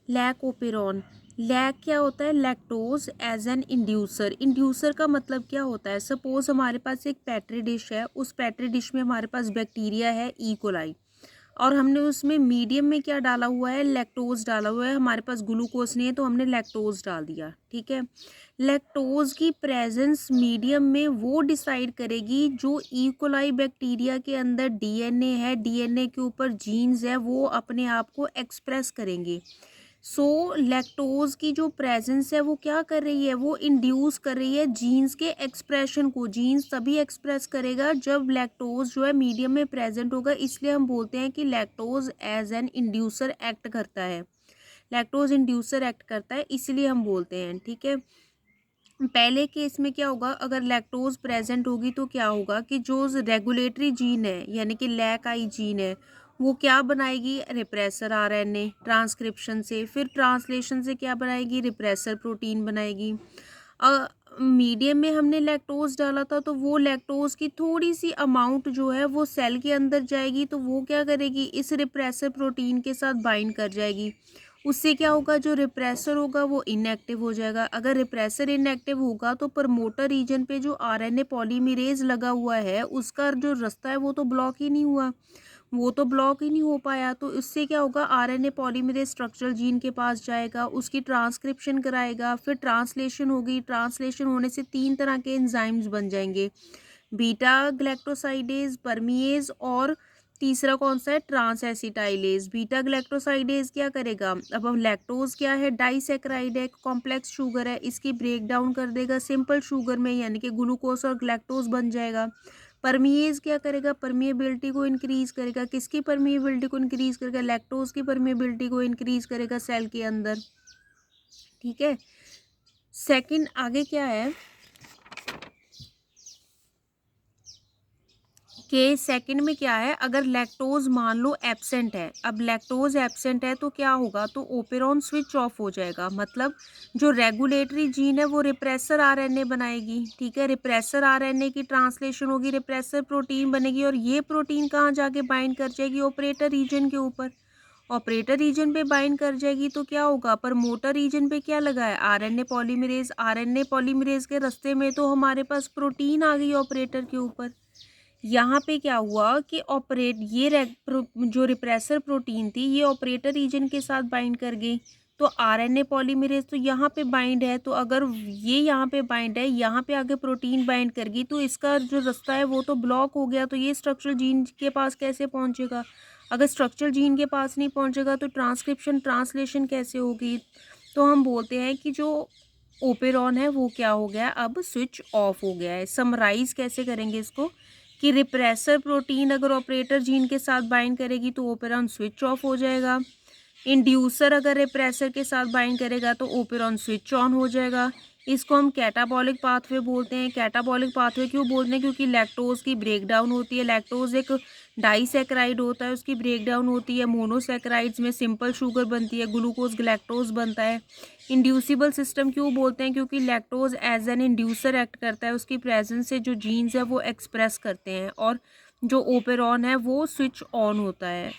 Lac operon. Lack क्या होता है? Lactose as an inducer. Inducer का मतलब क्या होता है? सपोज हमारे पास एक पेट्री डिश है, उस पेट्री डिश में हमारे पास बैक्टीरिया है ई कोलाई, और हमने उसमें मीडियम में क्या डाला हुआ है? लैक्टोज डाला हुआ है। हमारे पास ग्लूकोज नहीं है तो हमने लैक्टोज डाल दिया, ठीक है। लैक्टोज की प्रेजेंस मीडियम में वो डिसाइड करेगी, जो ई कोलाई बैक्टीरिया के अंदर डीएनए है, डीएनए के ऊपर जीन्स है, वो अपने आप को एक्सप्रेस करेंगे। सो लैक्टोज की जो प्रेजेंस है वो क्या कर रही है? वो इंड्यूस कर रही है जीन्स के एक्सप्रेशन को। जीन्स तभी एक्सप्रेस करेगा जब लैक्टोज जो है मीडियम में प्रेजेंट होगा, इसलिए हम बोलते हैं कि lactose as an inducer act करता है। लैक्टोज इंड्यूसर एक्ट करता है, इसलिए हम बोलते हैं, ठीक है। पहले केस में क्या होगा? अगर लैक्टोज प्रेजेंट होगी तो क्या होगा कि जो रेगुलेटरी जीन है, यानी कि लैक आई जीन है, वो क्या बनाएगी? रिप्रेसर आरएनए ट्रांसक्रिप्शन से, फिर ट्रांसलेशन से क्या बनाएगी? रिप्रेसर प्रोटीन बनाएगी। मीडियम में हमने लैक्टोज डाला था तो वो लैक्टोज की थोड़ी सी अमाउंट जो है वो सेल के अंदर जाएगी, तो वो क्या करेगी? इस रिप्रेसर प्रोटीन के साथ बाइंड कर जाएगी। उससे क्या होगा? जो रिप्रेसर होगा वो इनएक्टिव हो जाएगा। अगर रिप्रेसर इनएक्टिव होगा तो प्रमोटर रीजन पे जो आरएनए पॉलीमरेज लगा हुआ है उसका जो रास्ता है वो तो ब्लॉक ही नहीं हुआ, वो तो ब्लॉक ही नहीं हो पाया। तो इससे क्या होगा? आरएनए पॉलीमरेज स्ट्रक्चरल जीन के पास जाएगा, उसकी ट्रांसक्रिप्शन कराएगा, फिर ट्रांसलेशन होगी। ट्रांसलेशन होने से 3 तरह के एंजाइम्स बन जाएंगे, बीटा ग्लैक्टोसाइडेज, परमीएज, और तीसरा कौन सा है? Trans acetylase. बीटा ग्लैक्टोसाइडेज क्या करेगा? अब लैक्टोज क्या है? डाइसैकेराइड है, कॉम्प्लेक्स शुगर है, इसकी ब्रेक डाउन कर देगा सिंपल शुगर में, यानी कि ग्लूकोज और ग्लैक्टोज बन जाएगा। परमीएज क्या करेगा? परमिएबिलिटी को इंक्रीज करेगा। किसकी परमिएबिलिटी को इंक्रीज करेगा? लैक्टोज की परमिएबिलिटी को इंक्रीज करेगा सेल के अंदर, ठीक है। सेकंड आगे क्या है कि सेकंड में क्या है? अगर लैक्टोज मान लो एब्सेंट है, अब लैक्टोज एब्सेंट है तो क्या होगा? तो ओपेरॉन स्विच ऑफ हो जाएगा। मतलब जो रेगुलेटरी जीन है वो रिप्रेसर आरएनए बनाएगी, ठीक है। रिप्रेसर आरएनए की ट्रांसलेशन होगी, रिप्रेसर प्रोटीन बनेगी, और ये प्रोटीन कहाँ जाके बाइंड कर जाएगी? ऑपरेटर रीजन के ऊपर। ऑपरेटर रीजन पे बाइंड कर जाएगी तो क्या होगा? प्रमोटर रीजन पे क्या लगा है? RNA polymerase. आरएनए पॉलीमरेज के रास्ते में तो हमारे पास प्रोटीन आ गई ऑपरेटर के ऊपर। यहाँ पे क्या हुआ कि जो रिप्रेसर प्रोटीन थी ये ऑपरेटर रीजन के साथ बाइंड कर गई, तो आरएनए पॉलीमरेज तो यहाँ पे बाइंड है, तो अगर ये यहाँ पे बाइंड है, यहाँ पे आगे प्रोटीन बाइंड कर गई, तो इसका जो रास्ता है वो तो ब्लॉक हो गया। तो ये स्ट्रक्चरल जीन के पास कैसे पहुँचेगा? अगर स्ट्रक्चरल जीन के पास नहीं पहुँचेगा तो ट्रांसक्रिप्शन ट्रांसलेशन कैसे होगी? तो हम बोलते हैं कि जो ओपेरॉन है वो क्या हो गया? अब स्विच ऑफ हो गया है। समराइज कैसे करेंगे इसको कि रिप्रेसर प्रोटीन अगर ऑपरेटर जीन के साथ बाइंड करेगी तो ओपेरॉन स्विच ऑफ हो जाएगा। इंड्यूसर अगर रिप्रेसर के साथ बाइंड करेगा तो ओपेरॉन स्विच ऑन हो जाएगा। इसको हम कैटाबॉलिक पाथवे बोलते हैं। कैटाबॉलिक पाथवे क्यों बोलते हैं? क्योंकि लैक्टोज की ब्रेक डाउन होती है। लैक्टोज एक डाइसैकेराइड होता है, उसकी ब्रेक डाउन होती है। मोनोसैकेराइड्स में सिंपल शुगर बनती है, ग्लूकोज ग्लैक्टोज बनता है। इंड्यूसिबल सिस्टम क्यों बोलते हैं? क्योंकि lactose as an inducer act करता है, उसकी प्रेजेंस से जो जीन्स है वो एक्सप्रेस करते हैं, और जो ओपेरॉन है वो स्विच ऑन होता है।